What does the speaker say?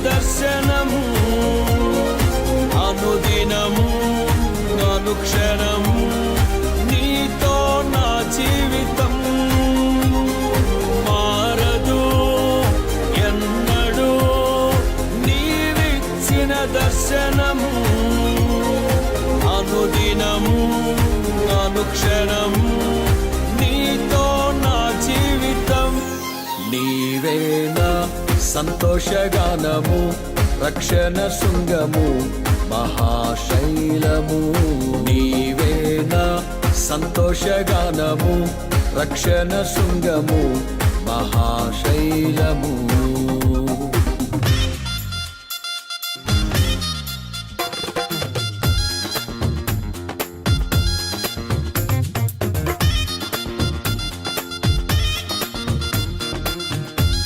దర్శనము అనుదినము అనుక్షణము నీతో నా జీవితం మారదు ఎన్నడూ నీవిచ్చిన దర్శనము అనుదినము అనుక్షణము నీతో నా జీవితం నీవేనా సంతోషగానము రక్షణ శృంగము మహాశైలము నీవేనా సంతోషగానము రక్షణ శృంగము మహాశైలము